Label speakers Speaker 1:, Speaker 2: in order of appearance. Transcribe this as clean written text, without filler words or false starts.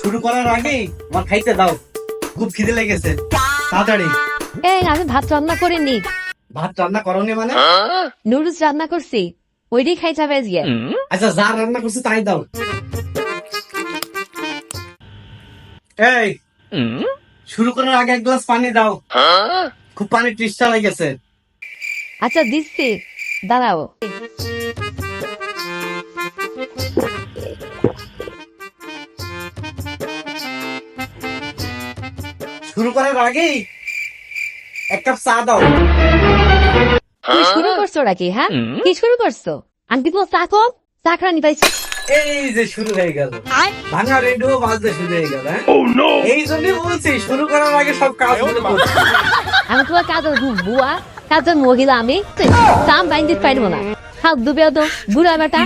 Speaker 1: শুরু করার আগে আমার খাইতে দাও, খুব খিদে লেগেছে, তাড়াতাড়ি।
Speaker 2: এই আমি ভাত রান্না করিনি,
Speaker 1: ভাত রান্না করনি মানে?
Speaker 2: নুডলস রান্না করছি, ওইটাই খাই যাবে আজকে।
Speaker 1: আচ্ছা, যা রান্না করছে তাই দাও। এই শুরু করার আগে এক গ্লাস পানি দাও, খুব পানি তৃষ্ণা লেগেছে।
Speaker 2: আচ্ছা দিচ্ছি, দাঁড়াও।
Speaker 1: শুরু করার আগেই এক কাপ চা দাও।
Speaker 2: তুই শুরু করছো নাকি? হ্যাঁ, কি শুরু করছো? আন্টি বল চা কম, চা খানি পাইছি।
Speaker 1: এই যে শুরু হয়ে গেল, ভাঙা রেডিও বাজতে শুরু হয়ে গেল। এই জন্যই বলছি শুরু করার আগে সব কাজ করছি।
Speaker 2: আমি তোমার কাজের বুয়া, কাজের মহিলা, আমি চাম বাইন দিতে পারবো না। হাত ডুবে বুড়া বেটা।